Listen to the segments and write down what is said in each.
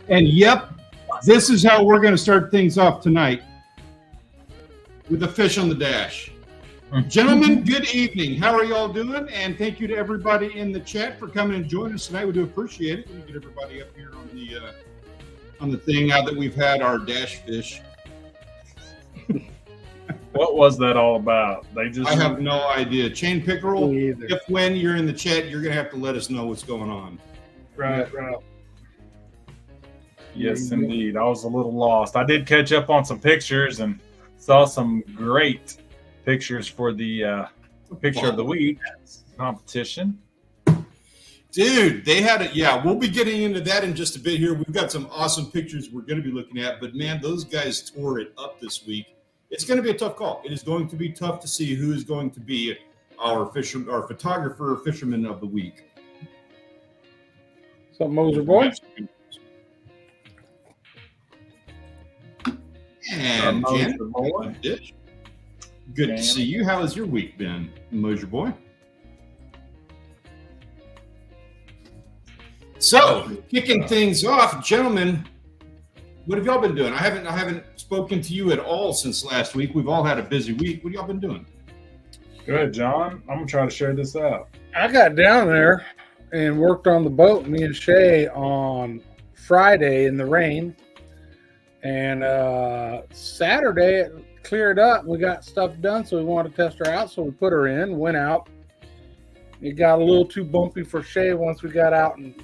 And yep, this is how we're going to start things off tonight with the fish on the dash. Gentlemen, good evening. How are y'all doing? And thank you to everybody in the chat for coming and joining us tonight. We do appreciate it. We get everybody up here on the thing now that we've had our dash fish. What was that all about? I have no idea. Chain pickerel, if when you're in the chat, you're going to have to let us know what's going on. Right. Yes, indeed. I was a little lost. I did catch up on some pictures and saw some great pictures for the picture of the week competition. Dude, they had it. Yeah, we'll be getting into that in just a bit here. We've got some awesome pictures we're going to be looking at. But, man, those guys tore it up this week. It's going to be a tough call. It is going to be tough to see who is going to be our photographer or fisherman of the week. What's up, Moser boy? And Janet, good to see you. How has your week been, Moser boy? So, kicking things off, gentlemen, what have y'all been doing? I haven't spoken to you at all since last week. We've all had a busy week. What have y'all been doing? Good, John. I'm gonna try to share this out. I got down there and worked on the boat, me and Shay, on Friday in the rain. And Saturday it cleared up. We got stuff done, so we wanted to test her out. So we put her in, went out. It got a little too bumpy for Shay once we got out and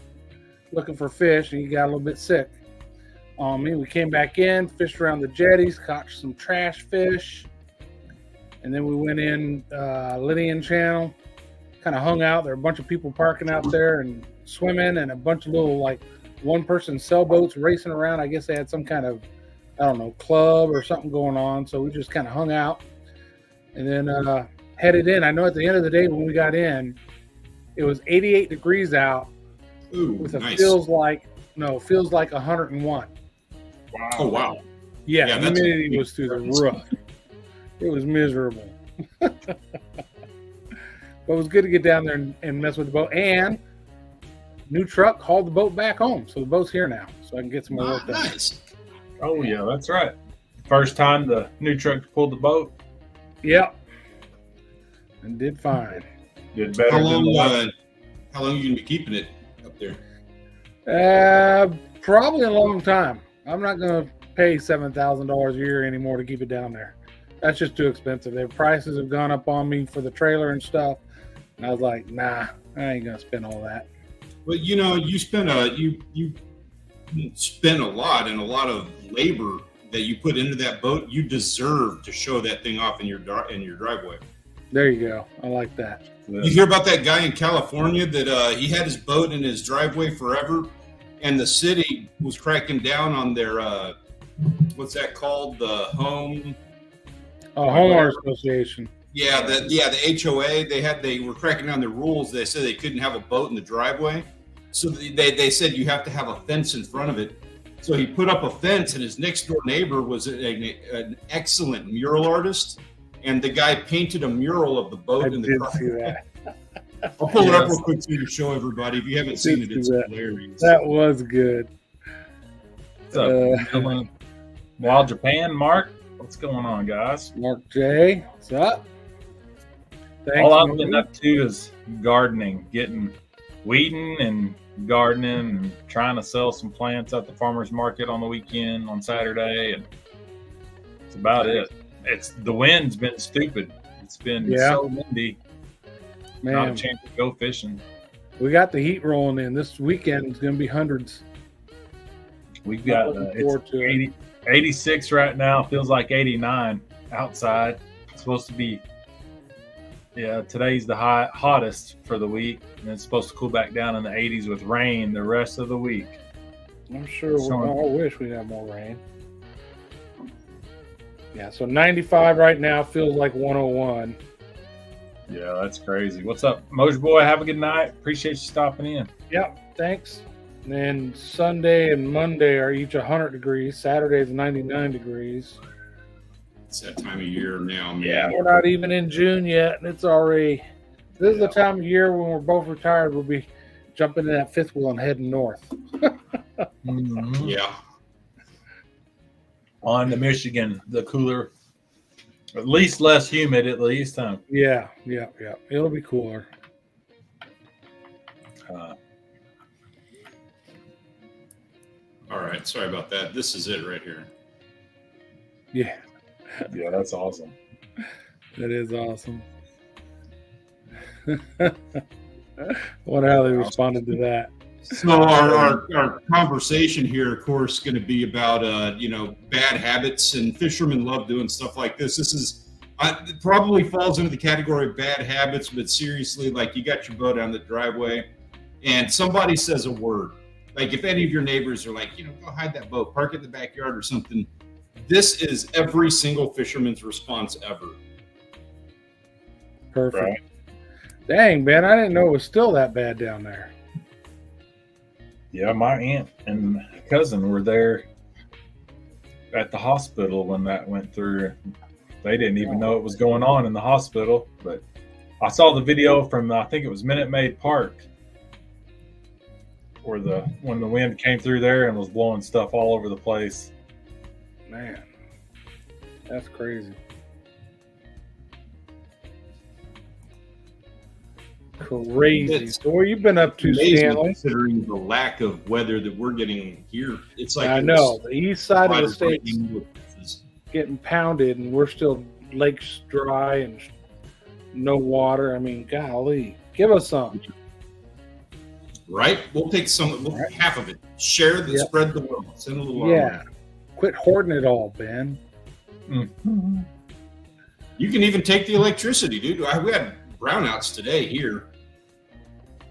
looking for fish, and he got a little bit sick. We came back in, fished around the jetties, caught some trash fish, and then we went in Lydian Channel, kind of hung out. There were a bunch of people parking out there and swimming, and a bunch of little one-person sailboats racing around. I guess they had some kind of, club or something going on. So we just kind of hung out and then headed in. I know at the end of the day when we got in, it was 88 degrees out. Ooh, with a nice. feels like 101. Wow. Oh, wow. Yeah, the humidity was through the roof. It was miserable. But it was good to get down there and mess with the boat. And new truck hauled the boat back home. So the boat's here now. So I can get some more work done. Nice. Oh, yeah, that's right. First time the new truck pulled the boat. Yep. And did fine. Did better. How long are you going to be keeping it up there? Probably a long time. I'm not going to pay $7,000 a year anymore to keep it down there. That's just too expensive. Their prices have gone up on me for the trailer and stuff. And I was like, nah, I ain't going to spend all that. Well, you spent you spent a lot and a lot of labor that you put into that boat. You deserve to show that thing off in your driveway. There you go. I like that. You hear about that guy in California that he had his boat in his driveway forever, and the city was cracking down on their what's that called? The homeowners association. Yeah, the HOA. They were cracking down their rules. They said they couldn't have a boat in the driveway, so they said you have to have a fence in front of it. So he put up a fence, and his next door neighbor was an excellent mural artist. And the guy painted a mural of the boat in the car. See that. I'll pull it up real quick so you can show everybody. If you haven't seen it, it's hilarious. That was good. What's up? Wild Japan, Mark? What's going on, guys? Mark J. What's up? Thanks, all I'm getting up to is gardening, weeding and gardening and trying to sell some plants at the farmer's market on the weekend on Saturday. And that's about it. The wind's been stupid. It's been so windy. Man, not a chance to go fishing. We got the heat rolling in. This weekend it's going to be hundreds. We've got it's 86 right now. Feels like 89 outside. It's supposed to be. Yeah, today's the hottest for the week, and it's supposed to cool back down in the 80s with rain the rest of the week. I'm sure. I wish we'd have more rain. Yeah, so 95 right now feels like 101. Yeah, that's crazy. What's up, Mojo Boy? Have a good night. Appreciate you stopping in. Yep, thanks. And then Sunday and Monday are each 100 degrees. Saturday is 99 degrees. It's that time of year now, man. Yeah, we're not even in June yet, and it's already. This is the time of year when we're both retired. We'll be jumping in that fifth wheel and heading north. Mhm. Yeah. On to Michigan, the cooler, at least less humid, at least, huh? Yeah. It'll be cooler. All right. Sorry about that. This is it right here. Yeah, Yeah, that's awesome. that is awesome. Wonder how they responded to that. So our conversation here, of course, going to be about bad habits, and fishermen love doing stuff like this. This is it probably falls into the category of bad habits, but seriously, like you got your boat down the driveway, and somebody says a word. Like if any of your neighbors are like, go hide that boat, park it in the backyard or something. This is every single fisherman's response ever. Perfect. Right. Dang, man, I didn't know it was still that bad down there. Yeah, my aunt and cousin were there at the hospital when that went through. They didn't even know it was going on in the hospital, but I saw the video from, I think it was Minute Maid Park, where when the wind came through there and was blowing stuff all over the place. Man, that's crazy. Crazy. So what you been up to, Amazing Stanley? considering the lack of weather that we're getting here. It's like I know the east side of the state state's getting pounded, and we're still lakes dry and no water. I mean, golly, give us some. right. We'll take some, Right. half of it. Share the Yep. spread the wealth. Send a little. Yeah, quit hoarding it all, Ben. Mm. You can even take the electricity, dude. We had brownouts today here.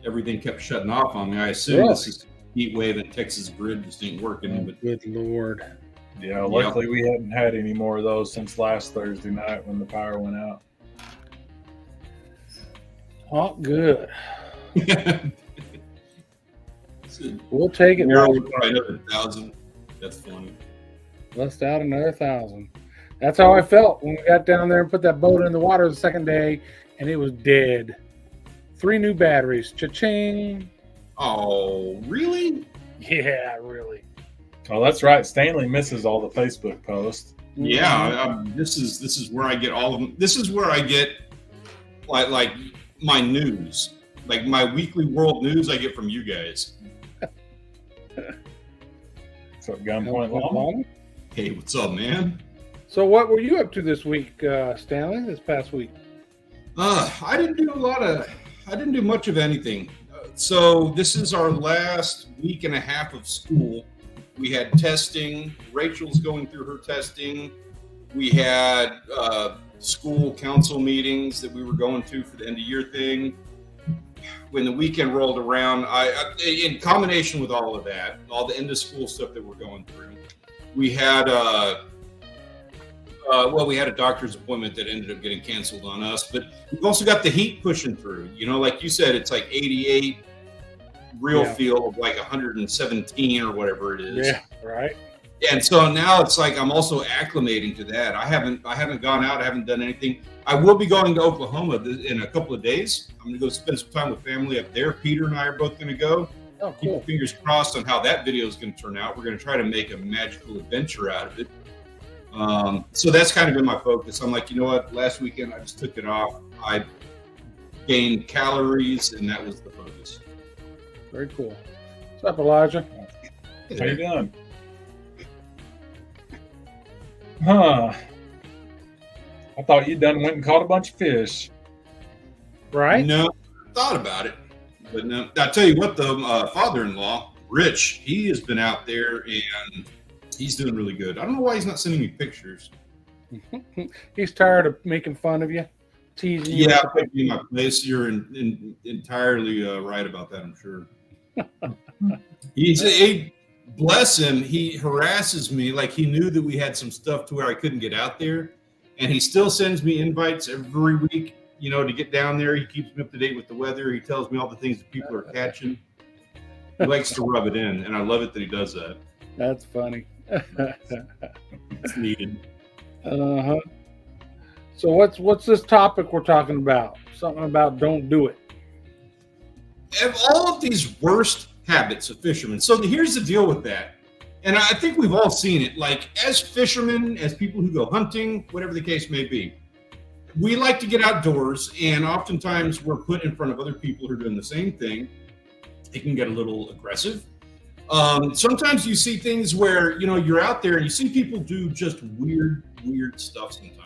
Everything kept shutting off on me. I assume Really? this is heat wave and Texas grid just ain't working. Oh, But good Lord. Yeah, luckily we hadn't had any more of those since last Thursday night when the power went out. Oh, good. We'll take it. You're over probably another 1,000. That's funny. Bust out another 1,000. That's how I felt when we got down there and put that boat in the water the second day, and it was dead. 3 new batteries. Cha-ching. Oh, really? Yeah, really. Oh, that's right. Stanley misses all the Facebook posts. Yeah. This is where I get all of them. This is where I get like my news, like my weekly world news. I get from you guys. So Gunpoint Long. Hey, what's up, man? So what were you up to this week, Stanley, this past week? I didn't do much of anything. So this is our last week and a half of school. We had testing. Rachel's going through her testing. We had school council meetings that we were going to for the end of year thing. When the weekend rolled around, I in combination with all of that, all the end of school stuff that we're going through, we had we had a doctor's appointment that ended up getting canceled on us, but we've also got the heat pushing through. Like you said, it's like 88, real feel of like 117 or whatever it is. Yeah, right. And so now it's like I'm also acclimating to that. I haven't gone out. I haven't done anything. I will be going to Oklahoma in a couple of days. I'm going to go spend some time with family up there. Peter and I are both going to go. Oh, Keep cool. your fingers crossed on how that video is going to turn out. We're going to try to make a magical adventure out of it. So that's kind of been my focus. I'm like, you know what? Last weekend I just took it off. I gained calories, and that was the focus. Very cool. What's up, Elijah? How you doing? Huh. I thought you done went and caught a bunch of fish. Right? No, thought about it, but no. I'll tell you what, though, father-in-law Rich, he has been out there and he's doing really good. I don't know why he's not sending me pictures. He's tired of making fun of you, teasing you. Yeah, put me in my place. You're entirely right about that. I'm sure. Bless him. He harasses me like he knew that we had some stuff to where I couldn't get out there, and he still sends me invites every week. To get down there. He keeps me up to date with the weather. He tells me all the things that people are catching. He likes to rub it in, and I love it that he does that. That's funny. It's needed. Uh-huh. So what's this topic we're talking about? Something about don't do it. Of all of these worst habits of fishermen. So here's the deal with that. And I think we've all seen it. Like, as fishermen, as people who go hunting, whatever the case may be, we like to get outdoors, and oftentimes we're put in front of other people who are doing the same thing. It can get a little aggressive. Sometimes you see things where, you're out there and you see people do just weird stuff sometimes.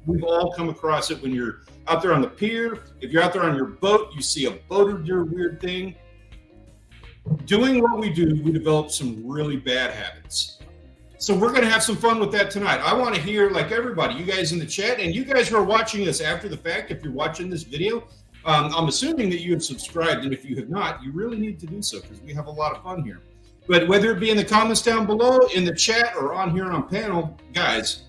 We've all come across it when you're out there on the pier. If you're out there on your boat, you see a boater do a weird thing. Doing what we do, we develop some really bad habits. So we're going to have some fun with that tonight. I want to hear, like everybody, you guys in the chat, and you guys who are watching this after the fact, if you're watching this video, I'm assuming that you have subscribed, and if you have not, you really need to do so because we have a lot of fun here. But whether it be in the comments down below, in the chat, or on here on panel, guys,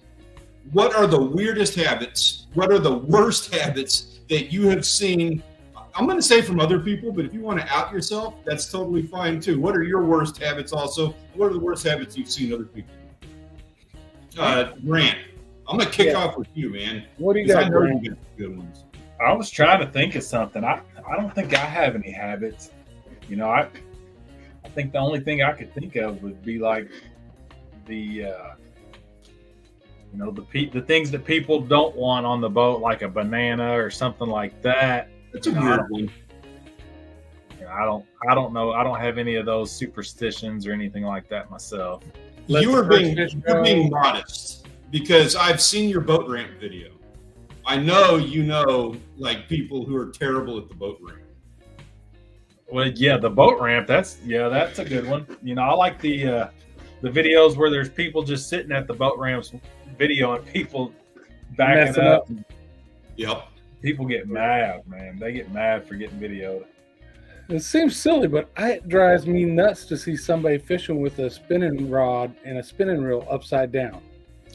what are the weirdest habits? What are the worst habits that you have seen? I'm going to say from other people, but if you want to out yourself, that's totally fine too. What are your worst habits also? What are the worst habits you've seen other people do? Grant, I'm going to kick off with you, man. What do you got, I know you got good ones. I was trying to think of something. I don't think I have any habits. I think the only thing I could think of would be like the things that people don't want on the boat, like a banana or something like that. That's a weird one. I don't know. I don't have any of those superstitions or anything like that myself. You're being modest because I've seen your boat ramp video. I know like people who are terrible at the boat ramp. Well, yeah, the boat ramp. That's a good one. I like the videos where there's people just sitting at the boat ramps, videoing people backing up. Yep. People get mad, man. They get mad for getting videoed. It seems silly, but it drives me nuts to see somebody fishing with a spinning rod and a spinning reel upside down.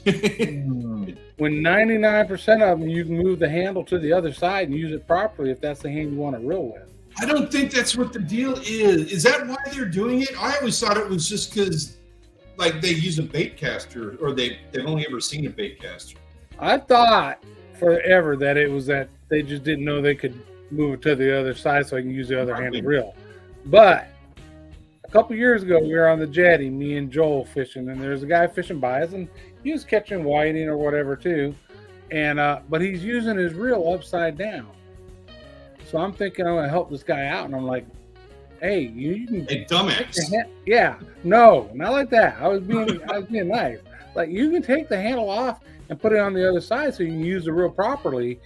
When 99% of them, you can move the handle to the other side and use it properly if that's the hand you want to reel with. I don't think that's what the deal is. Is that why they're doing it? I always thought it was just because, like, they use a bait caster, or they've only ever seen a bait caster. I thought forever that it was that they just didn't know they could move it to the other side so I can use the other hand to reel. But a couple years ago, we were on the jetty, me and Joel fishing, and there's a guy fishing by us, and he was catching whiting or whatever too, and but he's using his reel upside down. So I'm thinking I'm going to help this guy out, and I'm like, "Hey, you can." Hey, dumbass. Yeah, no, not like that. I was being nice. Like, you can take the handle off and put it on the other side so you can use the reel properly.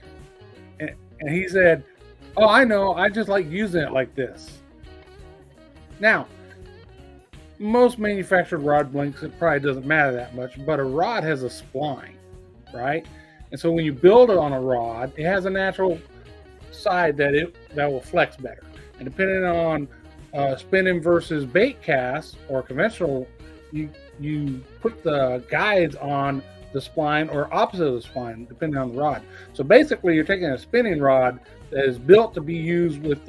And he said, "Oh, I know. I just like using it like this." Now, most manufactured rod blinks, it probably doesn't matter that much, but a rod has a spline, right? And so when you build it on a rod, it has a natural side that will flex better. And depending on spinning versus bait cast or conventional, you put the guides on the spline or opposite of the spline, depending on the rod. So basically, you're taking a spinning rod that is built to be used with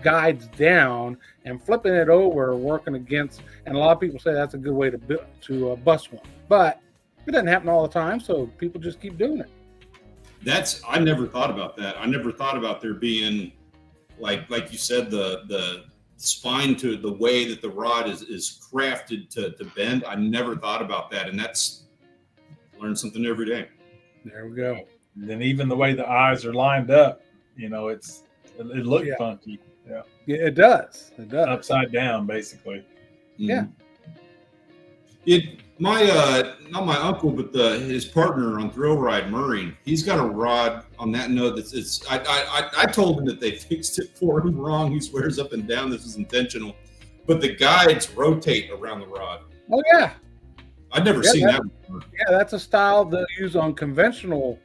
guides down and flipping it over, working against. And a lot of people say that's a good way to bust one, but it doesn't happen all the time. So people just keep doing it. I never thought about that. I never thought about there being, like you said, the spine to the way that the rod is crafted to bend. I never thought about that, and learn something every day. There we go. And then even the way the eyes are lined up, it looks funky. Yeah, it does. It does. Upside down, basically. Yeah. Not my uncle, but his partner on Thrill Ride, Murray, he's got a rod on that note I told him that they fixed it for him wrong. He swears up and down this is intentional, but the guides rotate around the rod. Oh yeah. I've never seen that before. Yeah, that's a style they'll use on conventional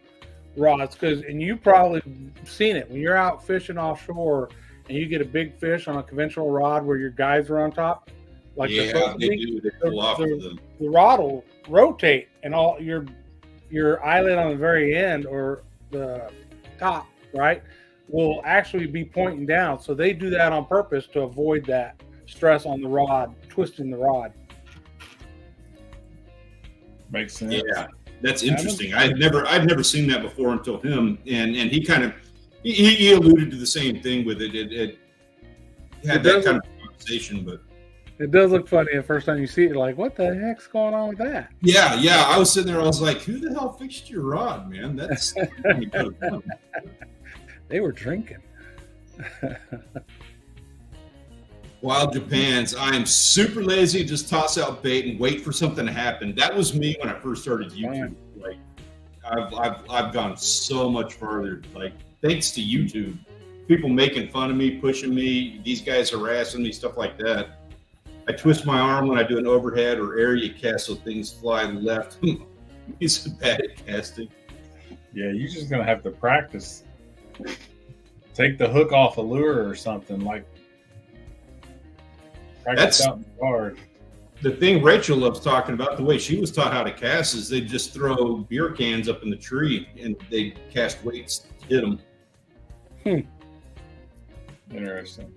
rods, and you've probably seen it when you're out fishing offshore and you get a big fish on a conventional rod where your guides are on top. Like they do. They pull off the rod will rotate, and all your eyelid on the very end or the top, right, will actually be pointing down. So they do that on purpose to avoid that stress on the rod, twisting the rod. Makes sense. Yeah, that's interesting. I've never seen that before until him, and he kind of he alluded to the same thing with it. It had that kind of conversation, but it does look funny the first time you see it. You're like, what the heck's going on with that? yeah. I was sitting there. I was like, who the hell fixed your rod, man? That's They were drinking. Wild Japans. I am super lazy. Just toss out bait and wait for something to happen. That was me when I first started YouTube. Like, I've gone so much farther. Like, thanks to YouTube, people making fun of me, pushing me, these guys harassing me, stuff like that. I twist my arm when I do an overhead or area cast so things fly left. He's bad at casting. Yeah, you're just gonna have to practice. Take the hook off a lure or something, like practice out in the yard. The thing Rachel loves talking about, the way she was taught how to cast, is they just throw beer cans up in the tree and they cast weights to hit them. Interesting.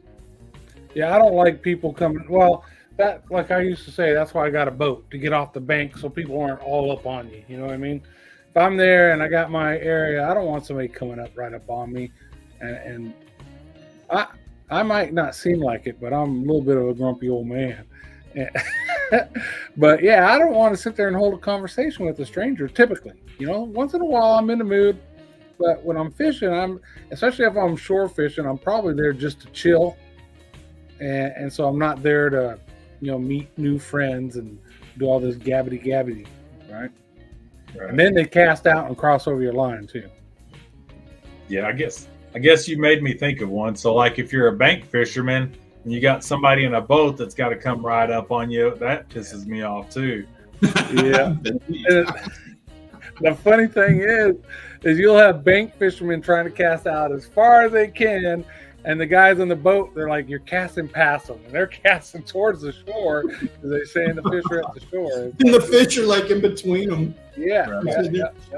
Yeah, I don't like people coming. Well, that, like I used to say, that's why I got a boat, to get off the bank so people aren't all up on you. You know what I mean? If I'm there and I got my area, I don't want somebody coming up right up on me. And I might not seem like it, but I'm a little bit of a grumpy old man. But yeah, I don't want to sit there and hold a conversation with a stranger typically. You know, once in a while I'm in the mood, but when I'm fishing, especially if I'm shore fishing, I'm probably there just to chill. And so I'm not there to, meet new friends and do all this gabbity, right? And then they cast out and cross over your line too. Yeah, I guess you made me think of one. So, like, if you're a bank fisherman and you got somebody in a boat that's got to come right up on you, that pisses me off too. Yeah. The funny thing is you'll have bank fishermen trying to cast out as far as they can, and the guys on the boat, they're like, you're casting past them, and they're casting towards the shore because they're saying the fish are at the shore. And the fish are like in between them. Yeah.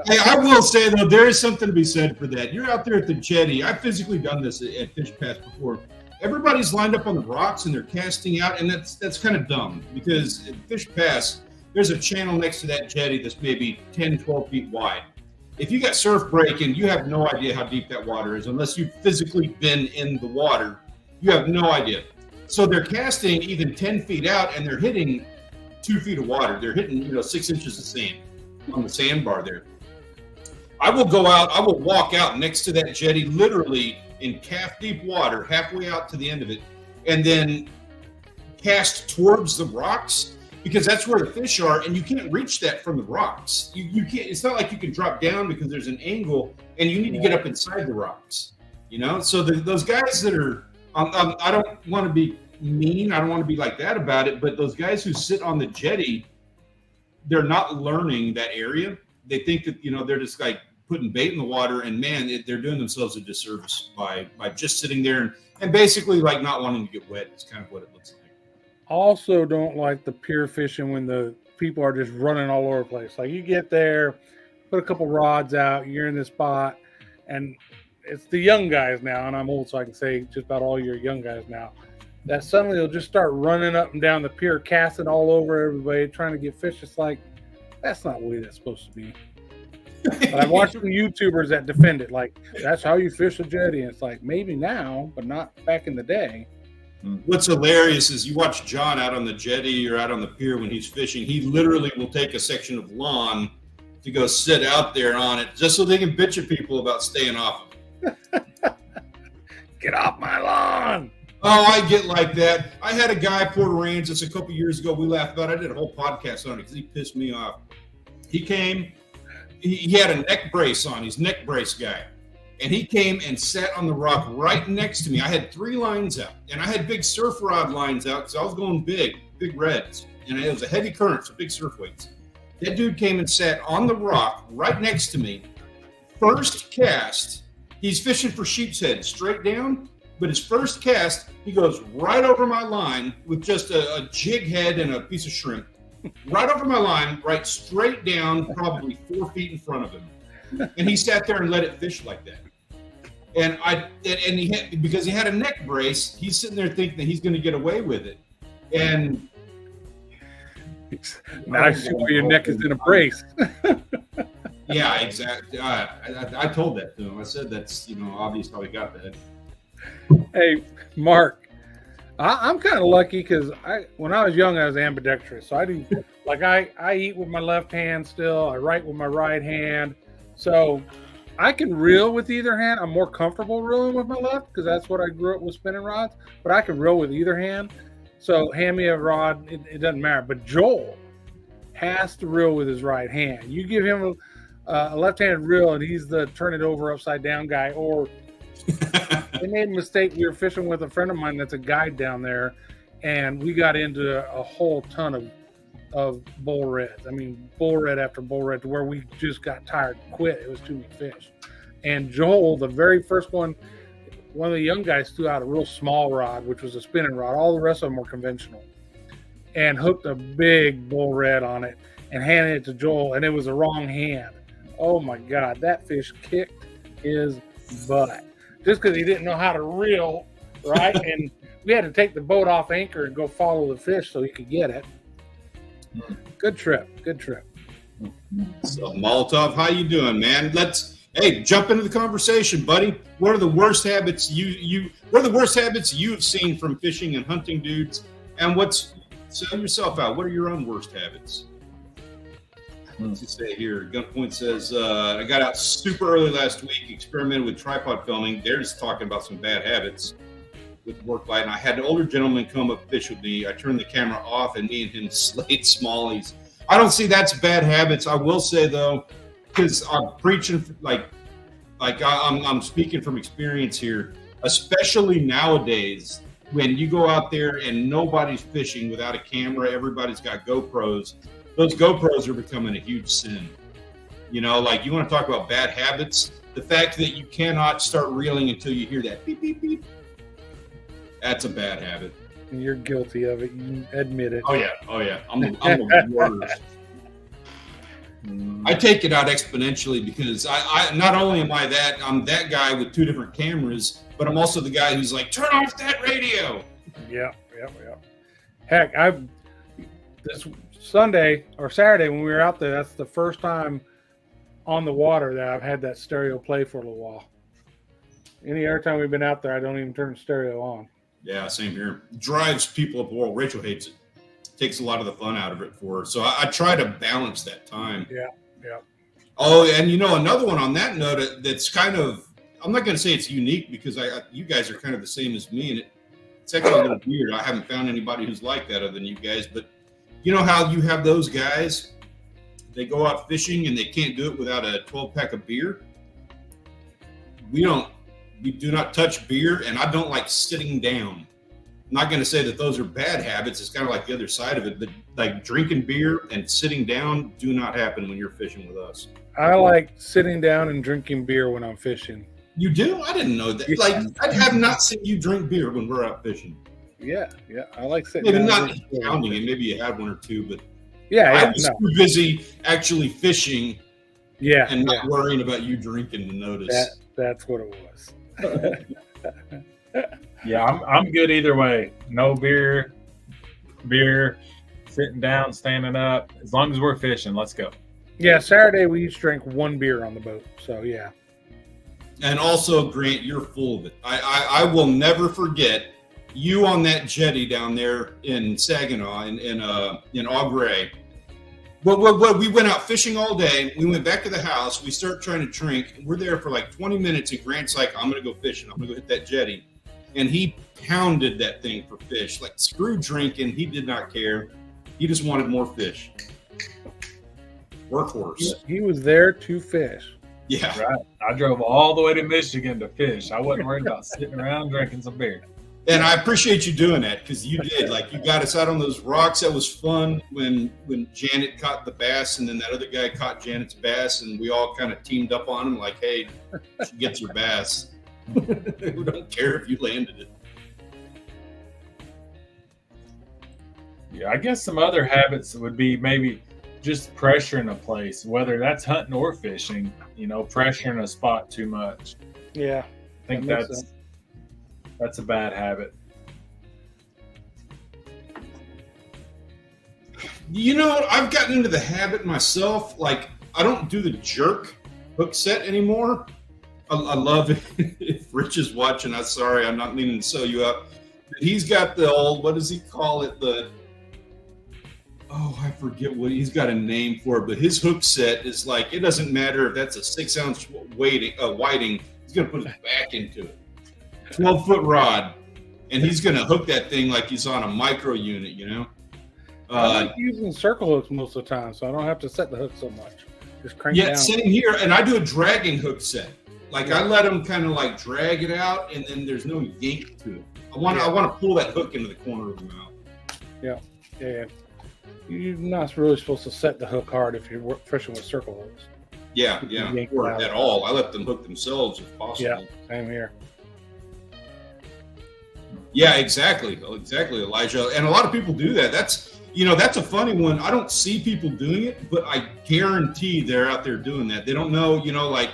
Hey, I will say though, there is something to be said for that. You're out there at the jetty. I've physically done this at Fish Pass before. Everybody's lined up on the rocks and they're casting out, and that's kind of dumb because at Fish Pass, there's a channel next to that jetty that's maybe 10, 12 feet wide. If you got surf breaking, you have no idea how deep that water is unless you've physically been in the water. You have no idea. So they're casting even 10 feet out and they're hitting 2 feet of water. They're hitting 6 inches of sand on the sandbar there. I will go out, I will walk out next to that jetty, literally in calf deep water, halfway out to the end of it, and then cast towards the rocks because that's where the fish are, and you can't reach that from the rocks. You can't. It's not like you can drop down because there's an angle, and you need to get up inside the rocks. So those guys that are, I don't want to be mean. I don't want to be like that about it. But those guys who sit on the jetty, they're not learning that area. They think that they're just like putting bait in the water, and man, they're doing themselves a disservice by just sitting there and basically like not wanting to get wet. It's kind of what it looks like. Also don't like the pier fishing when the people are just running all over the place. Like you get there, put a couple rods out, you're in this spot, and it's the young guys now, and I'm old so I can say just about all your young guys now, that suddenly they'll just start running up and down the pier, casting all over everybody, trying to get fish. It's like, that's not the way that's supposed to be. But I've watched some YouTubers that defend it, like, that's how you fish a jetty. And it's like, maybe now, but not back in the day. What's hilarious is you watch John out on the jetty or out on the pier when he's fishing. He literally will take a section of lawn to go sit out there on it just so they can bitch at people about staying off of it. Get off my lawn. Oh, I get like that. I had a guy, Port Aransas, a couple years ago. We laughed about it. I did a whole podcast on it because he pissed me off. He came, he had a neck brace on. He's a neck brace guy. And he came and sat on the rock right next to me. I had 3 lines out, and I had big surf rod lines out because I was going big reds. And it was a heavy current, so big surf weights. That dude came and sat on the rock right next to me. First cast, he's fishing for sheep's head straight down, but his first cast, he goes right over my line with just a jig head and a piece of shrimp. Right over my line, right straight down, probably 4 feet in front of him. And he sat there and let it fish like that. And he had, because he had a neck brace, he's sitting there thinking that he's going to get away with it. And now I see where your neck is in a brace. Yeah, exactly. I told that to him. I said that's obvious how he got that. Hey, Mark, I'm kind of lucky because when I was young, I was ambidextrous. So I do, like I eat with my left hand still. I write with my right hand. So I can reel with either hand. I'm more comfortable reeling with my left because that's what I grew up with spinning rods. But I can reel with either hand. So hand me a rod, it doesn't matter. But Joel has to reel with his right hand. You give him a left-handed reel, and he's the turn it over upside down guy. Or they made a mistake. We were fishing with a friend of mine that's a guide down there, and we got into a whole ton of bull reds. I mean, bull red after bull red to where we just got tired and quit. It was too many fish. And Joel, the very first one of the young guys threw out a real small rod, which was a spinning rod. All the rest of them were conventional. And hooked a big bull red on it and handed it to Joel, and it was the wrong hand. Oh, my God. That fish kicked his butt just because he didn't know how to reel, right? And we had to take the boat off anchor and go follow the fish so he could get it. Good trip. So, Molotov, how you doing, man? Hey, jump into the conversation, buddy. What are the worst habits what are the worst habits you've seen from fishing and hunting dudes? And sell yourself out. What are your own worst habits? Let's just say here, Gunpoint says, I got out super early last week, experimented with tripod filming. They're just talking about some bad habits with work light. And I had an older gentleman come up fish with me. I turned the camera off and me and him slayed smallies. I don't see that's bad habits. I will say though, because I'm preaching I'm speaking from experience here, especially nowadays when you go out there and nobody's fishing without a camera, everybody's got GoPros. Those GoPros are becoming a huge sin. You know, like you want to talk about bad habits, the fact that you cannot start reeling until you hear that beep, beep, beep, that's a bad habit. And you're guilty of it. You admit it. Oh yeah. I'm the worst. I take it out exponentially because I not only am I'm that guy with two different cameras, but I'm also the guy who's like, turn off that radio. Yeah. Heck, this Sunday or Saturday when we were out there, that's the first time on the water that I've had that stereo play for a little while. Any other time we've been out there, I don't even turn the stereo on. Yeah, same here. Drives people up the wall. Rachel hates it. Takes a lot of the fun out of it for her. So I try to balance that time. Yeah. Oh, and another one on that note that's kind of, I'm not going to say it's unique because you guys are kind of the same as me, and it's actually a little weird. I haven't found anybody who's like that other than you guys, but you know how you have those guys, they go out fishing and they can't do it without a 12-pack of beer? We do not touch beer, and I don't like sitting down. I'm not going to say that those are bad habits. It's kind of like the other side of it, but like drinking beer and sitting down do not happen when you're fishing with us. I like sitting down and drinking beer when I'm fishing. You do? I didn't know that. Like, I have not seen you drink beer when we're out fishing. Yeah. I like sitting maybe down. Maybe not pounding it. Maybe you had one or two, but I was too busy actually fishing and not yeah. worrying about you drinking to notice. That's what it was. Yeah, I'm good either way. No beer, sitting down, standing up. As long as we're fishing, let's go. Yeah, Saturday we each drank one beer on the boat. So yeah. And also, Grant, you're full of it. I will never forget you on that jetty down there in Saginaw in Augray. Well, we went out fishing all day. We went back to the house. We start trying to drink. We're there for like 20 minutes, and Grant's like, I'm going to go fishing. I'm going to go hit that jetty. And he pounded that thing for fish. Like, screw drinking. He did not care. He just wanted more fish. Workhorse. He was there to fish. Yeah. Right. I drove all the way to Michigan to fish. I wasn't worried about sitting around drinking some beer. And I appreciate you doing that because you did. Like, you got us out on those rocks. That was fun when Janet caught the bass and then that other guy caught Janet's bass, and we all kind of teamed up on him like, hey, she gets your bass. We don't care if you landed it. Yeah, I guess some other habits would be maybe just pressuring a place, whether that's hunting or fishing, pressuring a spot too much. Yeah. I think that's a bad habit. I've gotten into the habit myself. Like, I don't do the jerk hook set anymore. I love it. If Rich is watching, I'm sorry, I'm not meaning to sew you up. He's got the old, what does he call it? I forget what he's got a name for it, but his hook set is like, it doesn't matter if that's a 6-ounce whiting, he's going to put his back into it. 12-foot rod, and he's going to hook that thing like he's on a micro unit, you know? I like using circle hooks most of the time, so I don't have to set the hook so much. Just crank it down. Same here, and I do a dragging hook set. Like I let them kind of like drag it out, and then there's no yank to it. I want to pull that hook into the corner of the mouth. Yeah. You're not really supposed to set the hook hard if you're fishing with circle hooks. Yeah, or at all. I let them hook themselves if possible. Yeah, same here. Yeah, exactly, Elijah. And a lot of people do that. That's a funny one. I don't see people doing it, but I guarantee they're out there doing that. They don't know, like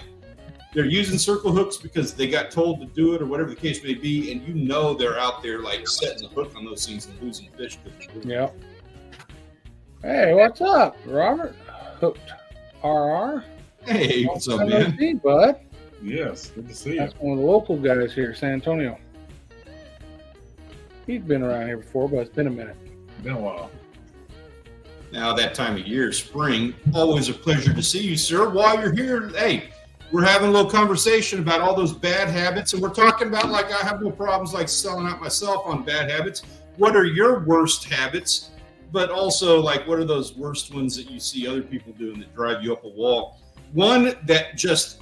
they're using circle hooks because they got told to do it or whatever the case may be, and they're out there like setting the hook on those things and losing fish. Yeah. Hey, what's up, Robert? Hooked RR. Hey, what's up, man? See, bud. Yes, good to see you. That's one of the local guys here, San Antonio. He's been around here before, but it's been a minute. Been a while. Now that time of year, spring, always a pleasure to see you, sir. While you're here, hey, we're having a little conversation about all those bad habits, and we're talking about, like, I have no problems like selling out myself on bad habits. What are your worst habits? But also, like, what are those worst ones that you see other people doing that drive you up a wall? One that just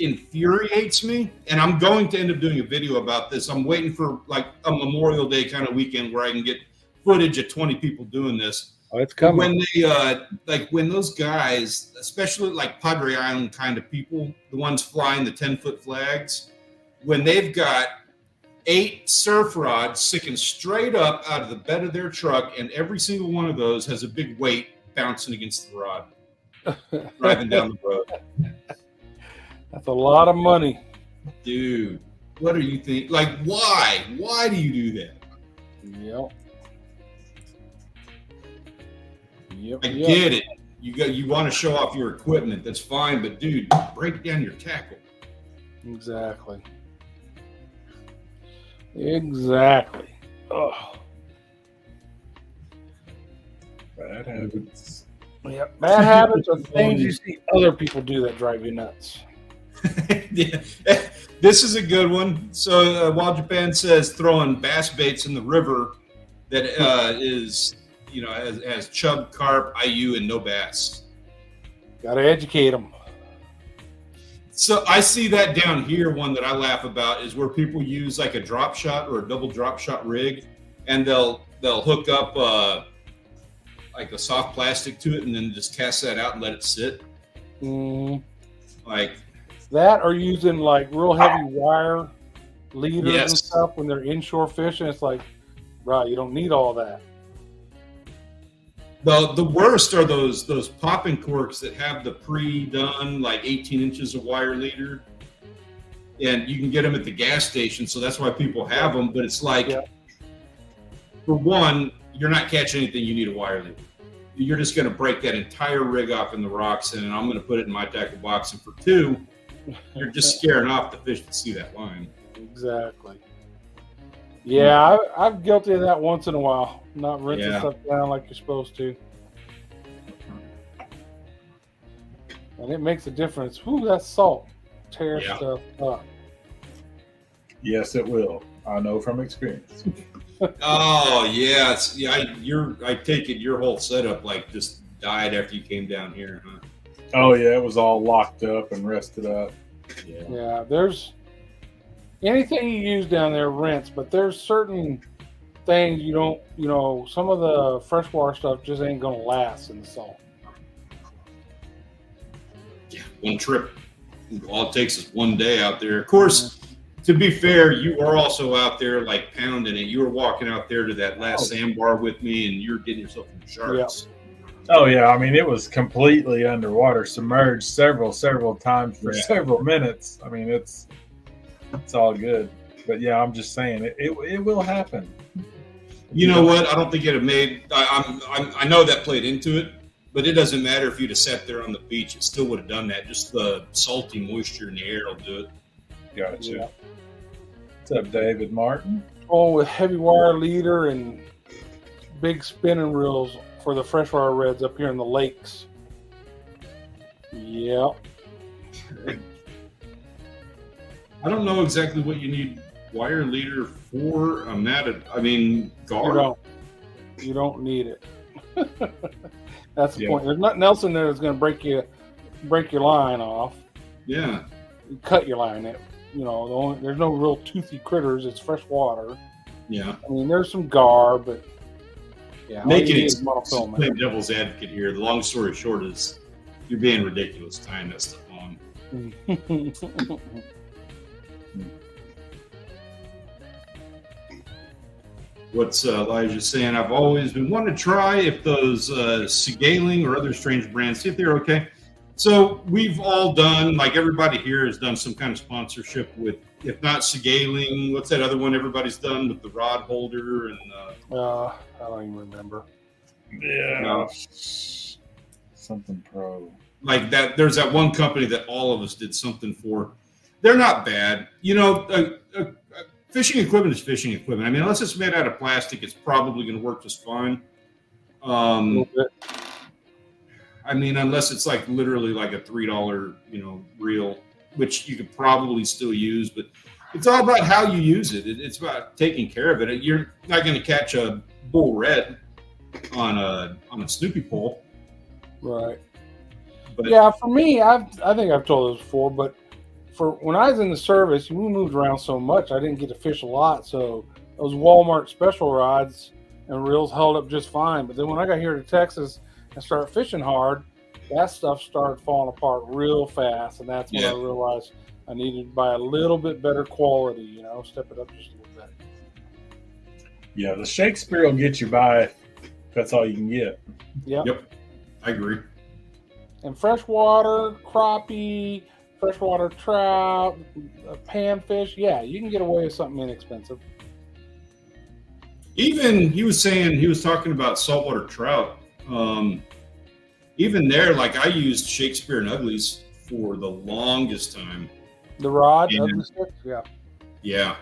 infuriates me, and I'm going to end up doing a video about this. I'm waiting for like a Memorial Day kind of weekend where I can get footage of 20 people doing this. Oh, it's coming. When they, when those guys, especially like Padre Island kind of people, the ones flying the 10-foot flags, when they've got 8 surf rods sticking straight up out of the bed of their truck, and every single one of those has a big weight bouncing against the rod, driving down the road. That's a lot of money. Dude, what do you think? Like, why? Why do you do that? Yep. I get it. You want to show off your equipment. That's fine, but dude, break down your tackle. Exactly. Oh. Bad habits. Yep. Bad habits are things you see other people do that drive you nuts. Yeah. This is a good one. So Wild Japan says throwing bass baits in the river that is, has chub, carp, IU, and no bass. Got to educate them. So I see that down here. One that I laugh about is where people use like a drop shot or a double drop shot rig, and they'll hook up like a soft plastic to it, and then just cast that out and let it sit. Like that, or using like real heavy wire leaders Yes. and stuff when they're inshore fishing. It's like, right, you don't need all that. the worst are those popping corks that have the pre-done like 18 inches of wire leader, and you can get them at the gas station, so that's why people have them. But it's like, for one, you're not catching anything. You need a wire leader. You're just going to break that entire rig off in the rocks, and I'm going to put it in my tackle box. And for 2, you're just scaring off the fish to see that line. Exactly. Yeah, I'm guilty of that once in a while. Not rinsing Yeah. stuff down like you're supposed to. And it makes a difference. Whew, that salt tears Yeah. stuff up. Yes, it will. I know from experience. Oh yeah, I take it your whole setup like just died after you came down here, huh? Oh yeah, it was all locked up and rested up. Yeah, there's anything you use down there rinse, but there's certain things you don't, some of the freshwater stuff just ain't gonna last in the salt. Yeah, one trip. All it takes is one day out there. Of course, to be fair, you are also out there like pounding it. You were walking out there to that last sandbar with me, and you're getting yourself in sharks. Oh yeah, I mean it was completely underwater, submerged several times for several minutes. I mean it's all good, but yeah, I'm just saying it will happen. You know what? I don't think it'd have made. I know that played into it, but it doesn't matter if you'd have sat there on the beach. It still would have done that. Just the salty moisture in the air will do it. Gotcha. Yeah. What's up, David Martin? going with heavy wire leader and big spinning reels for the freshwater reds up here in the lakes. Yep. I don't know exactly what you need wire leader for. Gar. You don't need it. That's the point. There's nothing else in there that's going to break your line off. Yeah. You cut your line. There's no real toothy critters. It's fresh water. Yeah. I mean, there's some gar, but yeah. Making it playing devil's advocate here. The long story short is you're being ridiculous tying that stuff on. What's Elijah saying? I've always been wanting to try if those Segaling or other strange brands, see if they're okay. So we've all done, like everybody here has done some kind of sponsorship with, if not Segaling, what's that other one everybody's done with the rod holder and I don't even remember. Yeah. Something pro. Like that. There's that one company that all of us did something for. They're not bad. Fishing equipment is fishing equipment. I mean, unless it's made out of plastic, it's probably going to work just fine. I mean, unless it's like literally like a $3, reel, which you could probably still use, but it's all about how you use it. It's about taking care of it. You're not going to catch a bull red on a Snoopy pole, right? But yeah, for me, I think I've told this before, but for when I was in the service, we moved around so much, I didn't get to fish a lot. So those Walmart special rods and reels held up just fine. But then when I got here to Texas and started fishing hard, that stuff started falling apart real fast. And that's when I realized I needed to buy a little bit better quality, step it up just a little bit. Yeah, the Shakespeare will get you by if that's all you can get. Yep. I agree. And freshwater, crappie, freshwater trout, panfish, you can get away with something inexpensive. Even he was talking about saltwater trout. Even there, like I used Shakespeare and Uglies for the longest time. The rod, ugly sticks, yeah.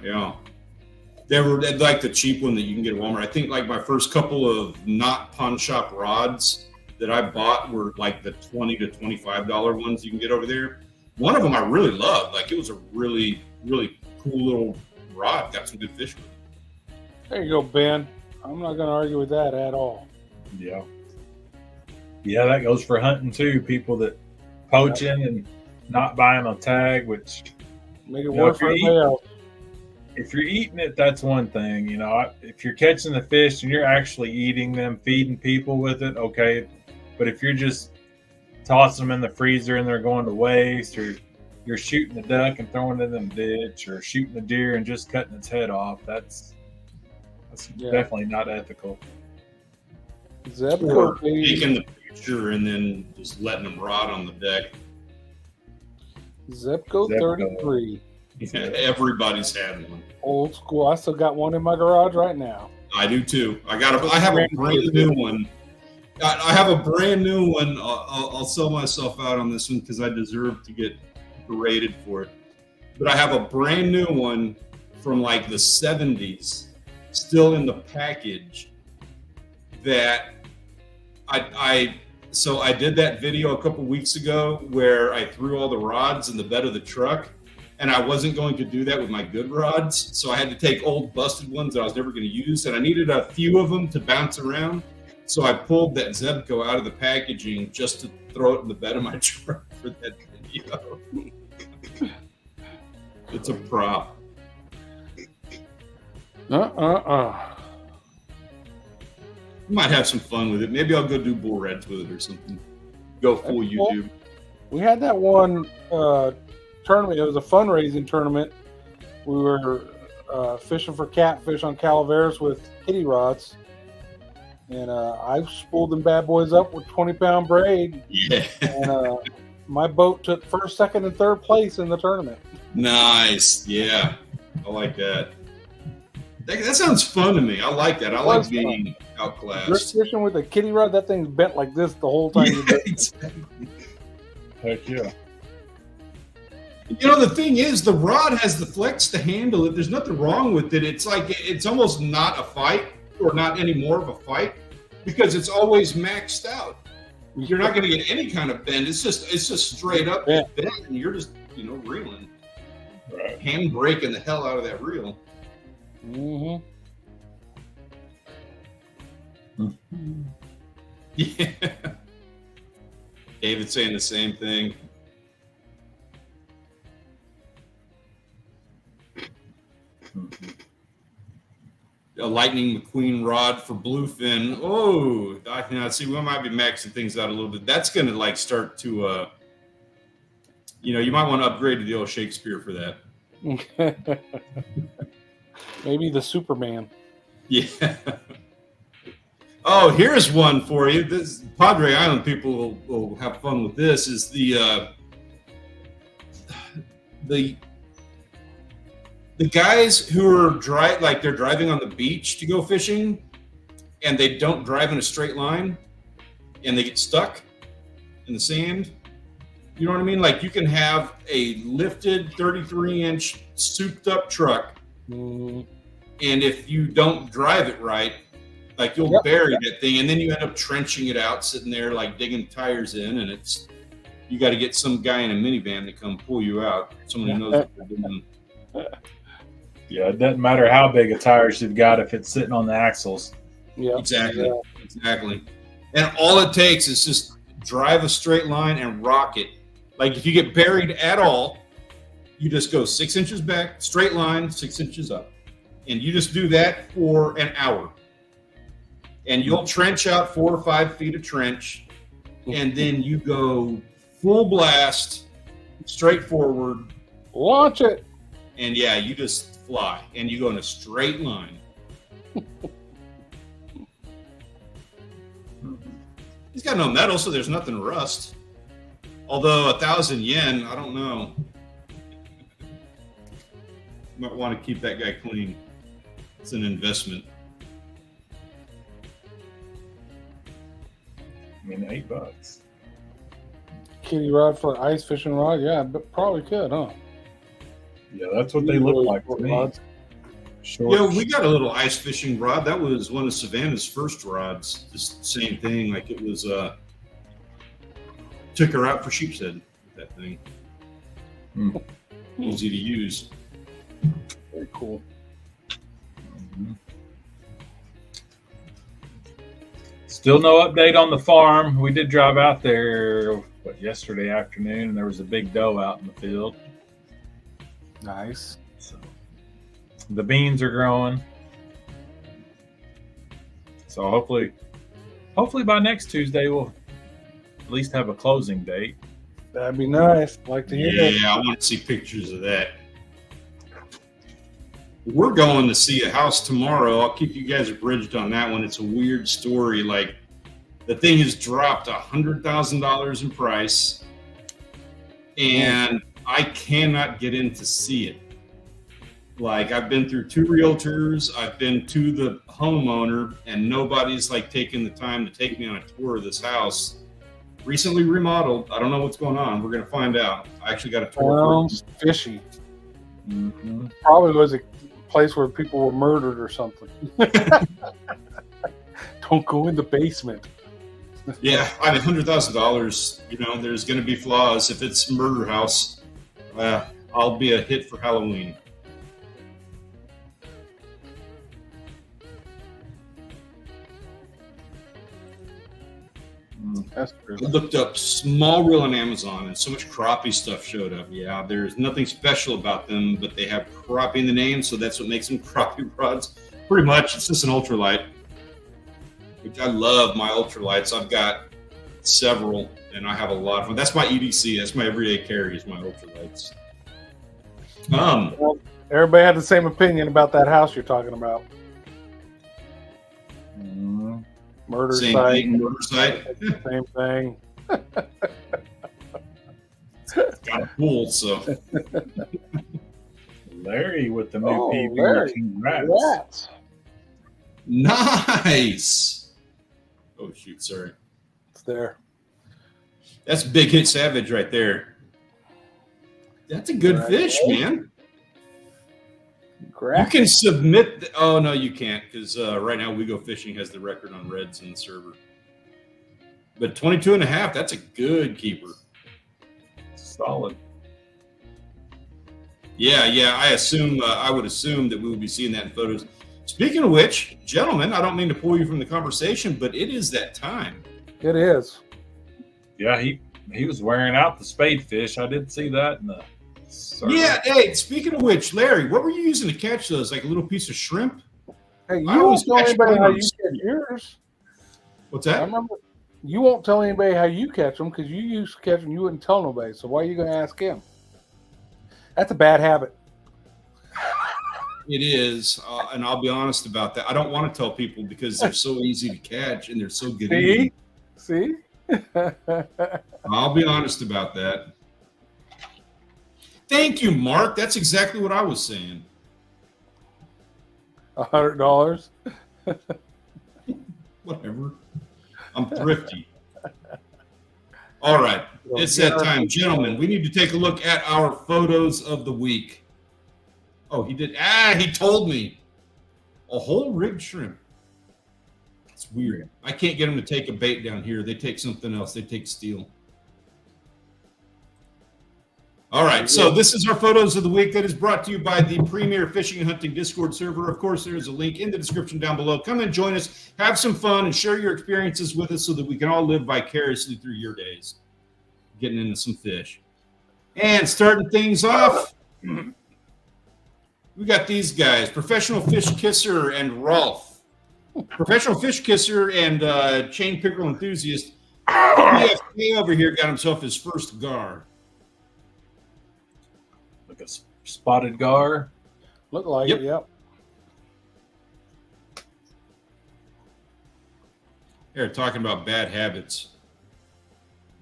They were like the cheap one that you can get at Walmart. I think like my first couple of not pawn shop rods that I bought were like the $20 to $25 ones you can get over there. One of them I really loved. Like it was a really, really cool little rod. Got some good fish with it. There you go, Ben. I'm not going to argue with that at all. Yeah. Yeah, that goes for hunting too. People that poaching and not buying a tag, which make it work for everybody else. If you're eating it, that's one thing. If you're catching the fish and you're actually eating them, feeding people with it, okay. But if you're just tossing them in the freezer and they're going to waste, or you're shooting the duck and throwing it in the ditch, or shooting the deer and just cutting its head off, that's definitely not ethical. Or taking the picture and then just letting them rot on the deck. Zepco 33. Yeah, everybody's had one. Old school. I still got one in my garage right now. I do too. I have a brand new one. I have a brand new one. I'll sell myself out on this one because I deserve to get berated for it. But I have a brand new one from like the 70s, still in the package. That so I did that video a couple weeks ago where I threw all the rods in the bed of the truck, and I wasn't going to do that with my good rods. So I had to take old busted ones that I was never going to use, and I needed a few of them to bounce around. So I pulled that Zebco out of the packaging just to throw it in the bed of my truck for that video. It's a prop. Might have some fun with it. Maybe I'll go do bull reds with it or something. Go full YouTube. We had that one tournament. It was a fundraising tournament. We were fishing for catfish on Calaveras with kitty rods. And I spooled them bad boys up with 20-pound braid. Yeah. And my boat took first, second, and third place in the tournament. Nice. Yeah. I like that. That sounds fun to me. I like that. I like being outclassed. You're fishing with a kitty rod, that thing's bent like this the whole time. Yeah, exactly. Heck yeah. You know, the thing is, the rod has the flex to handle it. There's nothing wrong with it. It's like it's almost not a fight, or not any more of a fight, because it's always maxed out. You're not going to get any kind of bend. It's just straight up bend, and you're just reeling, Right. hand braking the hell out of that reel. Mm-hmm. Yeah. David's saying the same thing. A Lightning McQueen rod for bluefin. Oh, see, we might be maxing things out a little bit. That's going to start to, you might want to upgrade to the old Shakespeare for that. Maybe the Superman. Yeah. Oh, here's one for you. This Padre Island people will have fun with this. Is the guys who are they're driving on the beach to go fishing, and they don't drive in a straight line, and they get stuck in the sand. You know what I mean? Like, you can have a lifted 33-inch souped up truck, and if you don't drive it right, you'll bury that thing, and then you end up trenching it out, sitting there digging tires in, and you got to get some guy in a minivan to come pull you out. Someone who knows what they're doing. Yeah, it doesn't matter how big a tires you've got if it's sitting on the axles. Yeah, exactly. And all it takes is just drive a straight line and rock it. Like, if you get buried at all, you just go 6 inches back, straight line, 6 inches up, and you just do that for an hour. And you'll trench out 4 or 5 feet of trench, and then you go full blast, straight forward. Launch it. And yeah, you just fly, and you go in a straight line. He's got no metal, so there's nothing to rust. Although 1,000 yen, I don't know. Might want to keep that guy clean. It's an investment. I mean, $8. Kitty rod for ice fishing rod? Yeah, but probably could, huh? Yeah, that's what they look like to me. Short. Yeah, we got a little ice fishing rod. That was one of Savannah's first rods. Just same thing. Like, it was, took her out for sheep's head with that thing. Easy to use. Very cool. Still no update on the farm. We did drive out there yesterday afternoon, and there was a big doe out in the field. Nice. So the beans are growing. So hopefully by next Tuesday we'll at least have a closing date. That'd be nice. Like to hear that. Yeah, I want to see pictures of that. We're going to see a house tomorrow. I'll keep you guys abridged on that one. It's a weird story. Like, the thing has dropped $100,000 in price, and I cannot get in to see it. Like, I've been through 2 realtors, I've been to the homeowner, and nobody's taking the time to take me on a tour of this house. Recently remodeled. I don't know what's going on. We're going to find out. I actually got a tour. Sounds fishy. Probably was a place where people were murdered or something. Don't go in the basement. Yeah, I mean, $100,000. There's going to be flaws. If it's a murder house, I'll be a hit for Halloween. That's true. I looked up small reel on Amazon, and so much crappie stuff showed up. Yeah, there's nothing special about them, but they have crappie in the name, so that's what makes them crappie rods. Pretty much, it's just an ultralight. Which I love my ultralights. I've got several, and I have a lot of them. That's my EDC. That's my everyday carry, is my ultralights. Well, everybody had the same opinion about that house you're talking about. Murder Same site. thing, murder site. Same thing. Got a pool, so. Larry with the new PV. Larry. Congrats. Nice. Oh, shoot, sorry. It's there. That's Big Hit Savage right there. That's a good fish, man. Correct. You can submit. Oh, no, you can't, because right now We Go Fishing has the record on reds in the server. But 22 and a half, that's a good keeper. Solid. Yeah. I would assume that we will be seeing that in photos. Speaking of which, gentlemen, I don't mean to pull you from the conversation, but it is that time. It is. Yeah, he was wearing out the spade fish. I did see that in the server. Yeah, hey, speaking of which, Larry, what were you using to catch those? Like a little piece of shrimp? Hey, you I won't always tell catch anybody how you worms. catch yours. What's I that? remember you won't tell anybody how you catch them because you used to catch them. You wouldn't tell nobody. So why are you going to ask him? That's a bad habit. It is, and I'll be honest about that. I don't want to tell people because they're so easy to catch and they're so good eating. See? I'll be honest about that. Thank you, Mark. That's exactly what I was saying. $100. Whatever. I'm thrifty. All right. It's that time. Gentlemen, we need to take a look at our photos of the week. Oh, he did. He told me. A whole rigged shrimp. It's weird. I can't get them to take a bait down here. They take something else. They take steel. All right. So this is our photos of the week that is brought to you by the Premier Fishing and Hunting Discord server. Of course, there is a link in the description down below. Come and join us. Have some fun and share your experiences with us so that we can all live vicariously through your days. Getting into some fish. And starting things off, we got these guys, Professional Fish Kisser and Rolf. Professional Fish Kisser and chain pickerel enthusiast. PFK over here got himself his first gar. Like a spotted gar. Look like it, yep. They're talking about bad habits.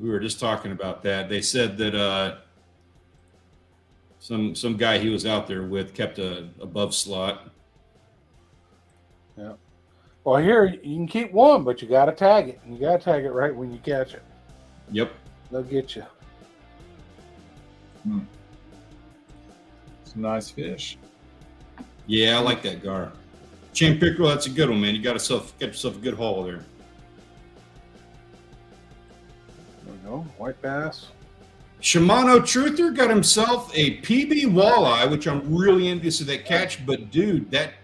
We were just talking about that. They said that some guy he was out there with kept a above slot. Yeah. Well, here you can keep one, but you got to tag it. You got to tag it right when you catch it. Yep. They'll get you. Some nice fish. Yeah, I like that gar. Chain pickerel, that's a good one, man. You got yourself a good haul there. There we go. White bass. Shimano Truther got himself a PB walleye, which I'm really envious of that catch. But dude, that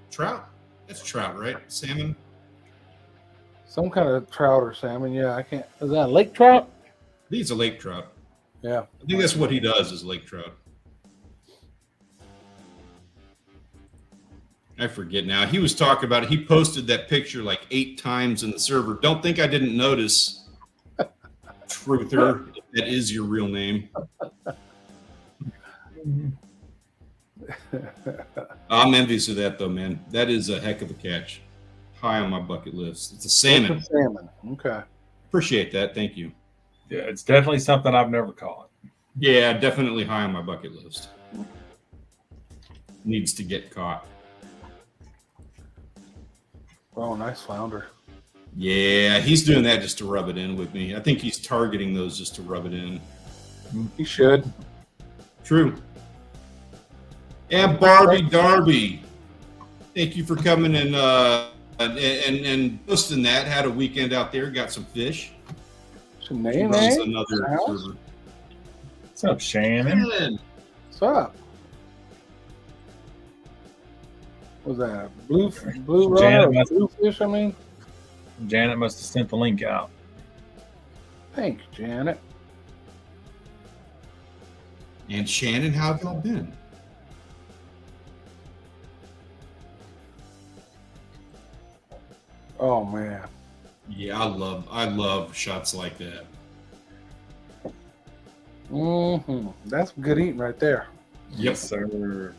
trout, that's trout, right? Salmon. Some kind of trout or salmon. Yeah, I can't. Is that a lake trout? I think it's a lake trout. Yeah. I think that's what he does is lake trout. I forget now. He was talking about it. He posted that picture like 8 times in the server. Don't think I didn't notice. Truther, if that is your real name. I'm envious of that though, man. That is a heck of a catch. High on my bucket list. It's a salmon. It's a salmon. Okay. Appreciate that. Thank you. Yeah, it's definitely something I've never caught. Yeah, definitely high on my bucket list. Needs to get caught. Oh, nice flounder. Yeah, he's doing that just to rub it in with me. I think he's targeting those just to rub it in. He should. True. And Barbie Darby, thank you for coming and posting that. Had a weekend out there, got some fish. Shanae, Another server. What's up, Shannon? What's up? What was that blue rod Janet or must- blue fish? I mean, Janet must have sent the link out. thank you, Janet. And Shannon, how have y'all been? Oh man. Yeah, I love shots like that. That's good eating right there. Yep, sir.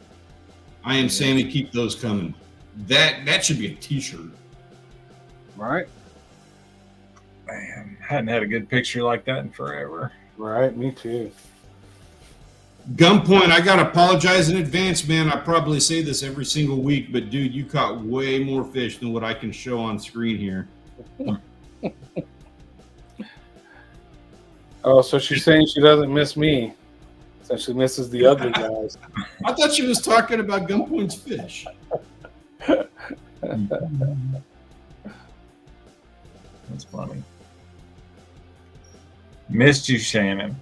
I am Sammy. Keep those coming. That should be a T-shirt. Right. Man, hadn't had a good picture like that in forever. Right. Me too. Gunpoint, I gotta apologize in advance, man. I probably say this every single week, but dude, you caught way more fish than what I can show on screen here. Oh, so she's saying she doesn't miss me. So she misses the ugly guys. I thought she was talking about Gunpoint's fish. That's funny. Missed you, Shannon.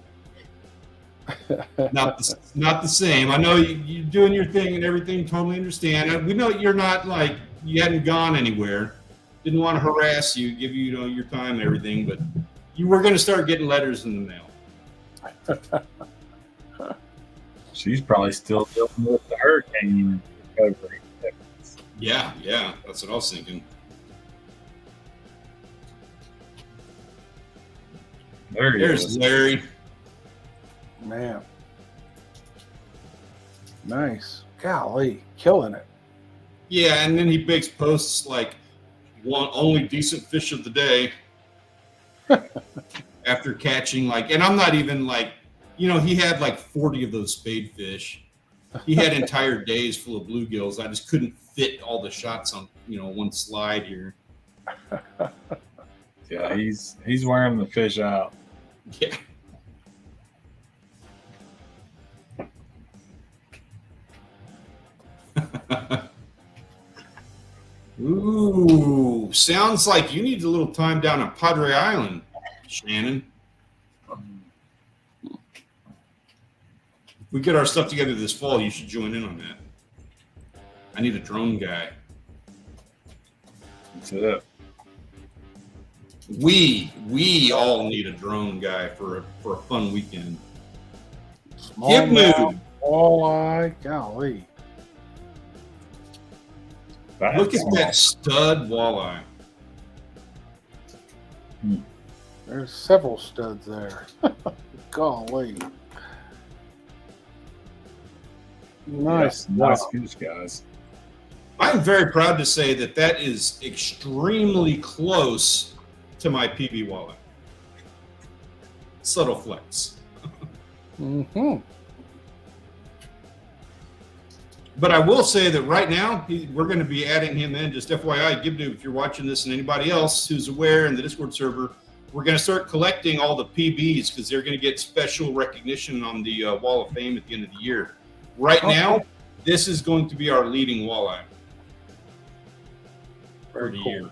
Not the same. I know you're doing your thing and everything. Totally understand. And we know you're not like you hadn't gone anywhere. Didn't want to harass you, give you, your time and everything, but you were going to start getting letters in the mail. She's probably still dealing with the hurricane recovery. Yeah, that's what I was thinking. There's Larry. Man. Nice. Golly, killing it. Yeah, and then he makes posts like only decent fish of the day after catching and I'm not even he had like 40 of those spade fish. He had entire days full of bluegills. I just couldn't fit all the shots on one slide here. Yeah, he's wearing the fish out. Yeah. Ooh, sounds like you need a little time down on Padre Island, Shannon. If we get our stuff together this fall, you should join in on that. I need a drone guy. That's it. We all need a drone guy for a fun weekend. Small mouth, walleye, golly. Look at that stud walleye. There's several studs there. Golly. Nice. Nice fish, guys. I'm very proud to say that is extremely close to my PB walleye. Subtle flex. Mm-hmm. But I will say that right now, we're going to be adding him in. Just FYI, Gibdoob, if you're watching this and anybody else who's aware in the Discord server, we're going to start collecting all the PBs because they're going to get special recognition on the Wall of Fame at the end of the year. Right now, this is going to be our leading walleye for the year.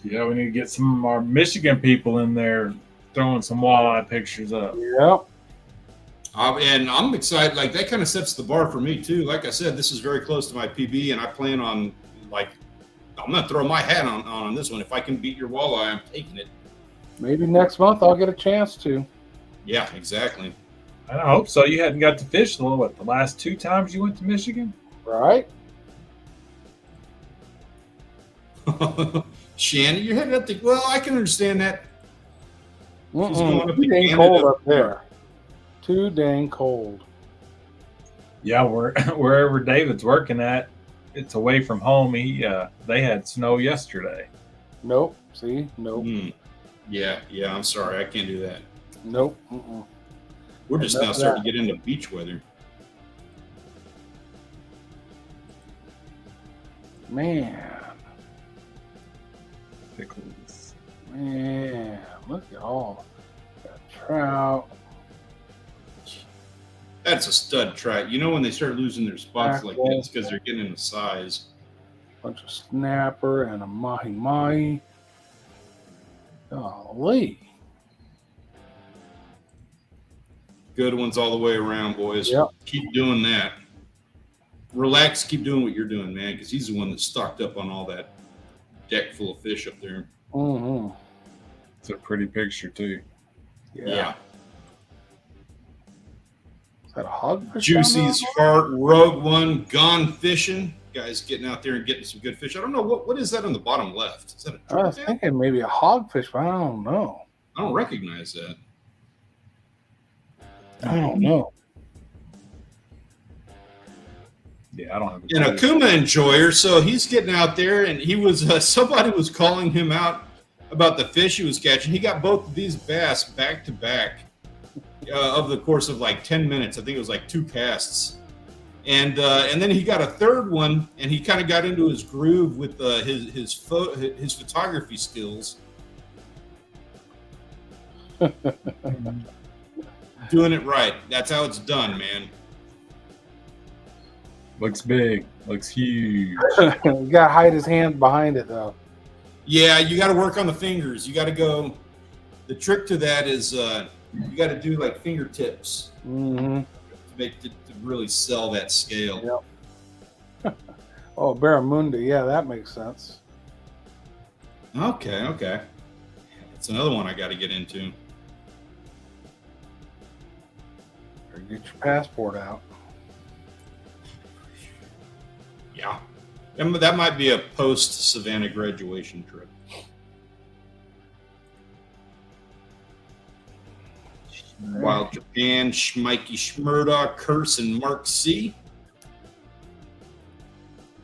Yeah, we need to get some of our Michigan people in there throwing some walleye pictures up. Yep. And I'm excited. That kind of sets the bar for me too. Like I said, this is very close to my PB, and I plan on I'm going to throw my hat on this one. If I can beat your walleye, I'm taking it. Maybe next month I'll get a chance to. Yeah, exactly. I hope so. You hadn't got to fish the last 2 times you went to Michigan? Right. Shannon, you're headed up well, I can understand that. Too dang cold up there. Too dang cold. Yeah, wherever David's working at, it's away from home. They had snow yesterday. Nope. See? Nope. Yeah, I'm sorry. I can't do that. Nope. We're just now starting to get into beach weather. Man, Pickles. Man, look at all that trout. That's a stud trout. When they start losing their spots like that, it's because they're getting into size. Bunch of snapper and a mahi-mahi. Golly. Good ones all the way around, boys. Yep. Keep doing that. Relax. Keep doing what you're doing, man, because he's the one that stocked up on all that deck full of fish up there. Mm-hmm. It's a pretty picture, too. Yeah. Is that a hogfish? Juicy's Heart, Rogue One, gone fishing. Guys getting out there and getting some good fish. I don't know. What is that on the bottom left? Is that a I was thinking maybe a hogfish, but I don't know. I don't recognize that. I don't know. Yeah, I don't have An Akuma enjoyer, so he's getting out there, and he was somebody was calling him out about the fish he was catching. He got both of these bass back to back over the course of 10 minutes. I think it was 2 casts, and then he got a third one, and he kind of got into his groove with his photography skills. Doing it right. That's how it's done, man. Looks big. Looks huge. You got to hide his hand behind it, though. Yeah, you got to work on the fingers. You got to go. The trick to that is you got to do like fingertips to really sell that scale. Yep. Oh, barramundi. Yeah, that makes sense. Okay. That's another one I got to get into. Or get your passport out. Yeah. That might be a post-Savannah graduation trip. Wild Japan, Schmikey Schmurdock, Curse, and Mark C.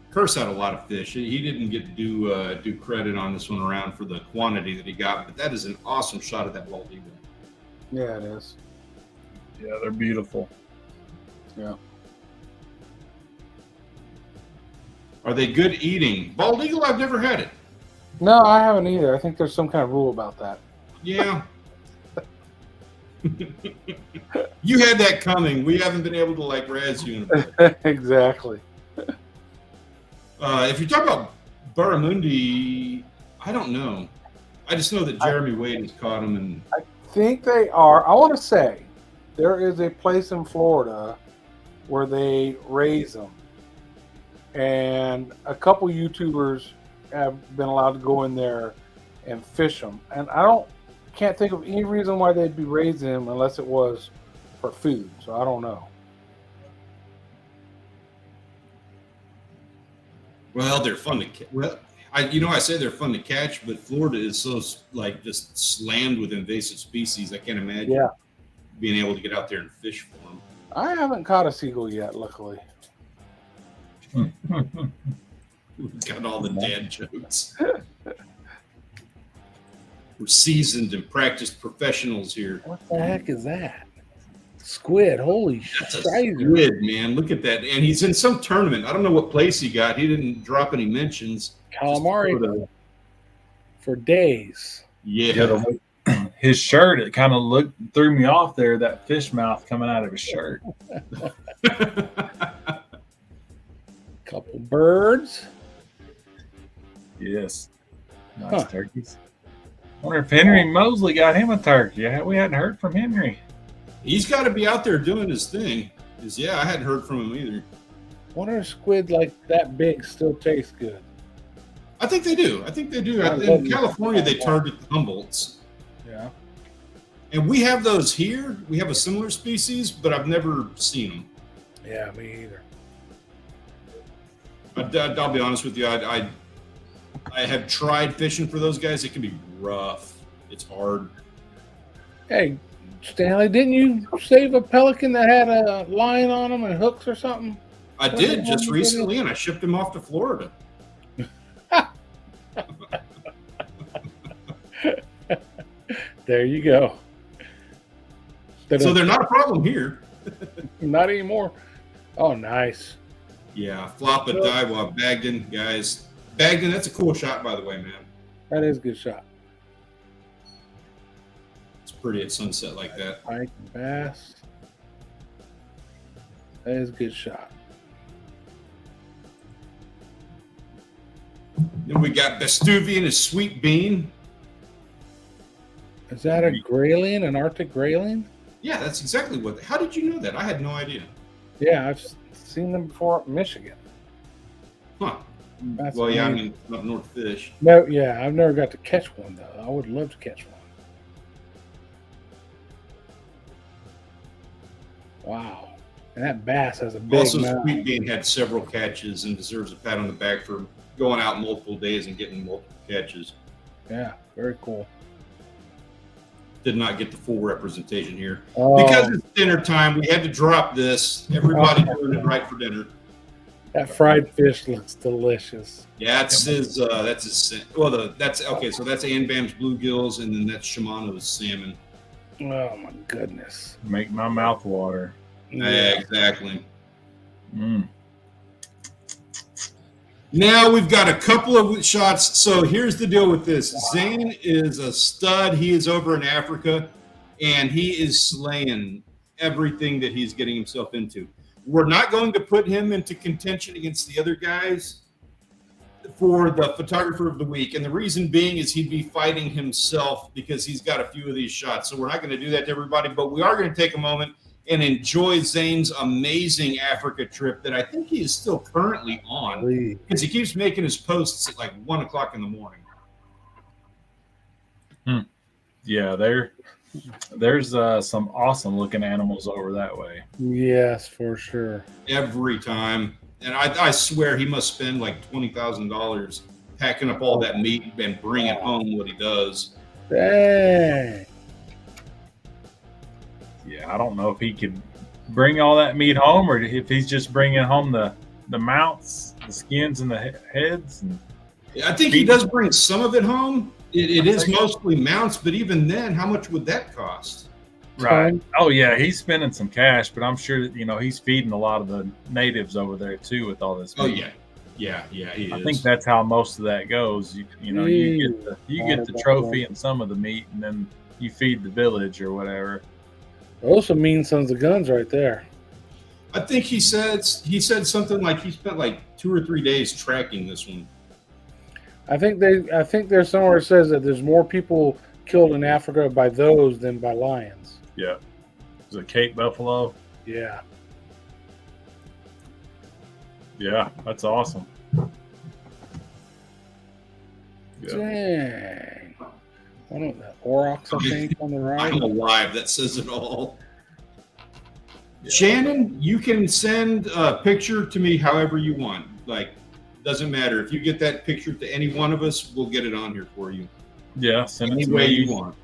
Curse had a lot of fish. He didn't get to do credit on this one around for the quantity that he got, but that is an awesome shot of that bald eagle. Yeah, it is. Yeah, they're beautiful. Yeah. Are they good eating? Bald eagle, I've never had it. No, I haven't either. I think there's some kind of rule about that. Yeah. You had that coming. We haven't been able to like razz you in a bit. Exactly. If you're talking about barramundi, I don't know. I just know that Jeremy Wade has caught them. And I think they are. I want to say there is a place in Florida where they raise them. And a couple YouTubers have been allowed to go in there and fish them. And can't think of any reason why they'd be raising them unless it was for food. So I don't know. well, they're fun to catch. Well, I say they're fun to catch, but Florida is so like just slammed with invasive species. I can't imagine being able to get out there and fish for them. I haven't caught a seagull yet, luckily. Got all the dad jokes. We're seasoned and practiced professionals here. What the heck is that? Squid. Holy shit. That's a squid, man. Look at that. And he's in some tournament. I don't know what place he got. He didn't drop any mentions. Calamari for days. Yeah. His shirt, it kind of threw me off there, that fish mouth coming out of his shirt. Couple birds. Yes. Nice turkeys. I wonder if Henry Mosley got him a turkey. We hadn't heard from Henry. He's got to be out there doing his thing. Because, I hadn't heard from him either. Wonder if squid like that big still tastes good. I think they do. In California, they target the Humboldts. Yeah. And we have those here. We have a similar species, but I've never seen them. Yeah, me either. I'll be honest with you. I have tried fishing for those guys. It can be rough. It's hard. Hey, Stanley, didn't you save a pelican that had a line on them and hooks or something? I did just recently, and I shipped him off to Florida. There you go. So they're not a problem here. Not anymore. Oh, nice. Yeah, flop a dive while Bagden, guys. Bagden, that's a cool shot, by the way, man. That is a good shot. It's pretty at sunset like that. Pike and bass. That is a good shot. Then we got Vestuvian, a sweet bean. Is that a grayling, an Arctic grayling? Yeah, that's exactly what. How did you know that? I had no idea. Yeah, I've seen them before up in Michigan. Huh. That's well, yeah, amazing. I mean, up north fish. No, yeah, I've never got to catch one though. I would love to catch one. Wow. And that bass has a big Also, mouth. Sweet Bean had several catches and deserves a pat on the back for going out multiple days and getting multiple catches. Yeah, very cool. Did not get the full representation here. Oh, Because it's dinner time, we had to drop this. Everybody doing it right for dinner. that fried fish looks delicious. Yeah, that's his. Well, that's okay. So that's Ann Bam's bluegills, and then that's Shimano's salmon. Oh my goodness. Make my mouth water. Yeah, exactly. Mm. Now we've got a couple of shots. So here's the deal with this. Zane is a stud. He is over in Africa, and he is slaying everything that he's getting himself into. We're not going to put him into contention against the other guys for the photographer of the week. And the reason being is he'd be fighting himself because he's got a few of these shots. So we're not going to do that to everybody, but we are going to take a moment and enjoy Zane's amazing Africa trip that I think he is still currently on because he keeps making his posts at like 1 o'clock in the morning. Yeah, there's some awesome looking animals over that way. Yes, for sure. Every time. And I swear he must spend like $20,000 packing up all that meat and bringing home what he does. Dang. Yeah, I don't know if he could bring all that meat home or if he's just bringing home the mounts, the skins, and the heads. And I think he does bring some of it home. It is mostly mounts, but even then, how much would that cost? Right. Oh, yeah, he's spending some cash, but I'm sure that, he's feeding a lot of the natives over there, too, with all this meat. Oh, yeah. Yeah, he is. I think that's how most of that goes. You get the trophy and some of the meat, and then you feed the village or whatever. Those some mean sons of guns right there. I think he said something like he spent like 2 or 3 days tracking this one. I think there's somewhere it says that there's more people killed in Africa by those than by lions. Yeah. Is it Cape Buffalo? Yeah. Yeah, that's awesome. Yeah. Dang. One of the aurochs, I think, on the right. I'm alive. That says it all. Yeah. Shannon, you can send a picture to me however you want. Like, doesn't matter. If you get that picture to any one of us, we'll get it on here for you. Yeah, send any it to way me. you want.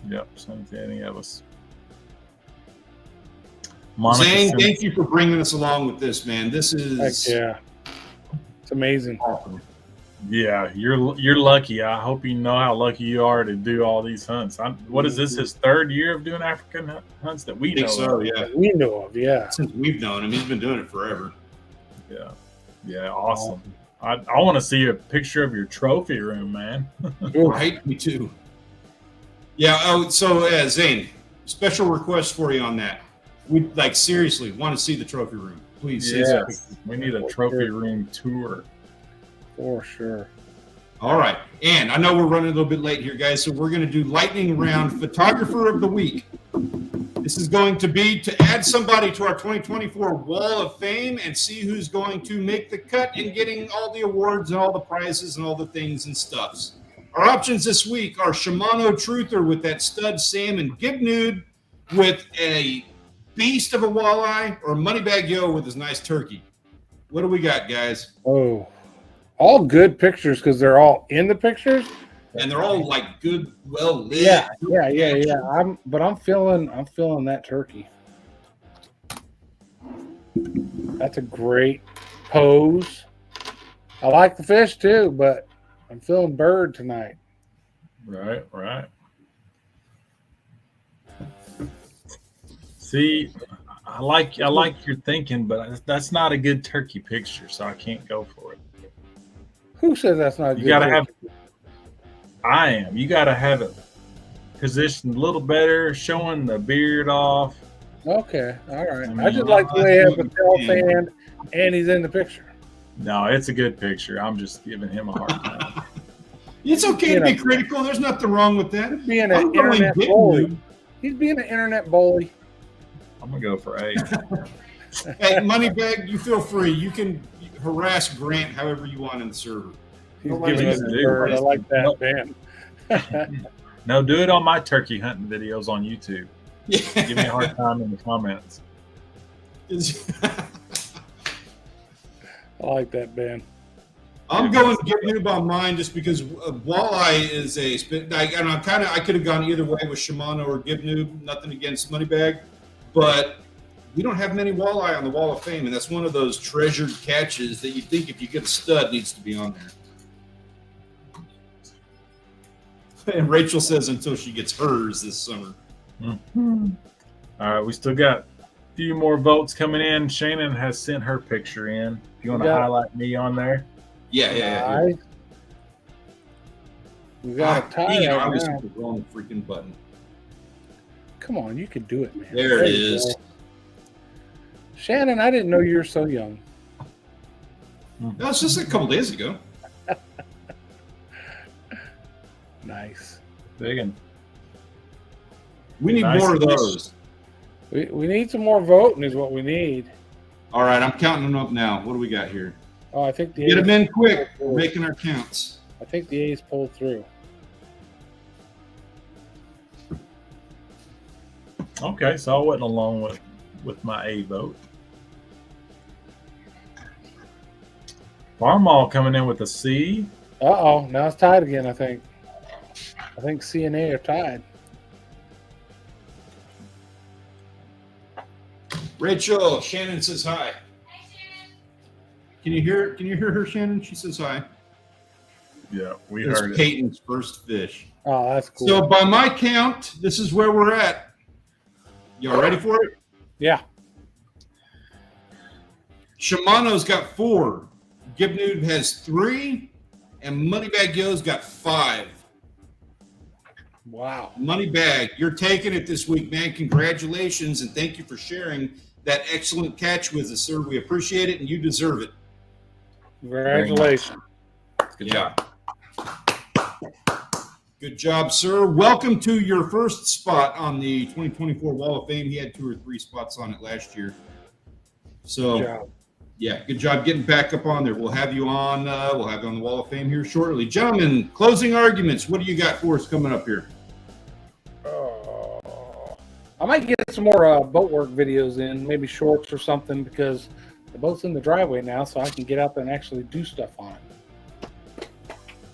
Yep, send it to any of us. Zane, thank you for bringing us along with this, man. This is yeah, it's amazing. Awesome. Yeah, you're lucky. I hope you know how lucky you are to do all these hunts. What is this? His third year of doing African hunts that we know of? Yeah, we know of. Yeah, since we've known him, he's been doing it forever. Yeah, awesome. I want to see a picture of your trophy room, man. Right, me too. Yeah. Oh, so Zane, special request for you on that. We seriously want to see the trophy room. Please. Yes, we need a trophy room tour. For sure. All right. And I know we're running a little bit late here, guys, so we're going to do lightning round photographer of the week. This is going to be to add somebody to our 2024 Wall of Fame and see who's going to make the cut in getting all the awards and all the prizes and all the things and stuffs. Our options this week are Shimano Truther with that stud salmon, Gibnude with a beast of a walleye, or Moneybag Yo with his nice turkey. What do we got, guys? Oh, all good pictures because they're all in the pictures, and they're all like good, well lit. Yeah. I'm feeling that turkey. That's a great pose. I like the fish too, but I'm feeling bird tonight. Right. See, I like your thinking, but that's not a good turkey picture, so I can't go for it. Who says that's not a good You gotta picture? You gotta have it positioned a little better, showing the beard off. Okay, all right. I just like the way he has the tail fan and he's in the picture. No, it's a good picture. I'm just giving him a hard time. It's okay to be critical. There's nothing wrong with that. He's being an internet bully. He's being an internet bully. I'm gonna go for 8. Hey, Moneybag, you feel free. You can harass Grant however you want in the server. He's giving us a bird. I like that, man. No, do it on my turkey hunting videos on YouTube. Yeah. Give me a hard time in the comments. I like that, man. I'm going to get noob on mine just because walleye is a spin. I could have gone either way with Shimano or Gibnoob. Nothing against Moneybag, but we don't have many walleye on the Wall of Fame, and that's one of those treasured catches that you think if you get a stud needs to be on there. And Rachel says until she gets hers this summer. Mm-hmm. All right, we still got a few more votes coming in. Shannon has sent her picture in. If you want to highlight me on there. Yeah. We got a tie I was now. the wrong freaking button. Come on, you can do it, man. There it you is. go. Shannon, I didn't know you were so young. No, it's just a couple days ago. Nice. Big and We need Nice more of fish. those. We need some more voting is what we need. All right, I'm counting them up now. What do we got here? Oh, I think the Get them A's, in quick. We're making our counts. I think the A's pulled through. okay, so I wasn't alone with my A vote. Farmall coming in with a C. Uh-oh, now it's tied again, I think. I think C and A are tied. Rachel, Shannon says hi. Hi, Shannon. Can you hear? Can you hear her, Shannon? She says hi. Yeah, we It's heard it. Peyton's first fish. Oh, that's cool. So by my count, this is where we're at. Y'all ready for it? Yeah. Shimano's got 4. Gibnude has 3. And Moneybag Yo's got 5. Wow. Moneybag, you're taking it this week, man. Congratulations, and thank you for sharing that excellent catch with us, sir. We appreciate it, and you deserve it. Congratulations. Good job. Good job, sir. Welcome to your first spot on the 2024 Wall of Fame. He had 2 or 3 spots on it last year. So, Good job. yeah, good job getting back up on there. We'll have you on. We'll have you on the Wall of Fame here shortly, gentlemen. Closing arguments. What do you got for us coming up here? I might get some more boat work videos in, maybe shorts or something, because the boat's in the driveway now, so I can get up and actually do stuff on it.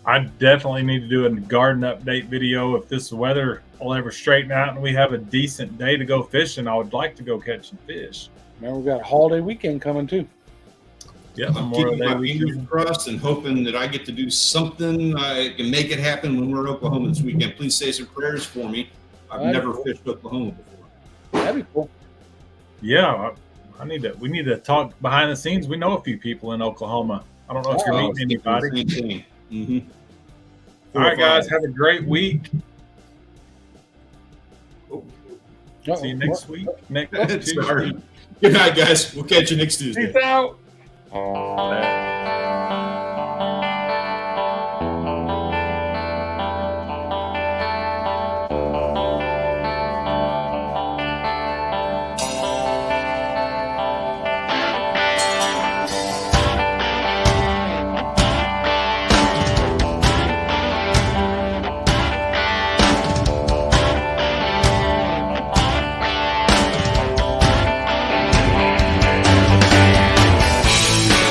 I definitely need to do a garden update video. If this weather will ever straighten out and we have a decent day to go fishing, I would like to go catch some fish. Man, we've got a holiday weekend coming too. Yeah, I'm Memorial keeping Day my fingers weekend. crossed and hoping that I get to do something. I can make it happen when we're in Oklahoma this weekend. Please say some prayers for me. I've That'd never be cool. fished Oklahoma before. That'd be cool. Yeah, I need to. We need to talk behind the scenes. We know a few people in Oklahoma. I don't know if you're Oh, meeting anybody. Same thing. Mm-hmm. All right, guys, have a great week. Uh-oh. See you next week. Next Tuesday. Sorry. Good night, guys. We'll catch you next Tuesday. Peace out. Bye.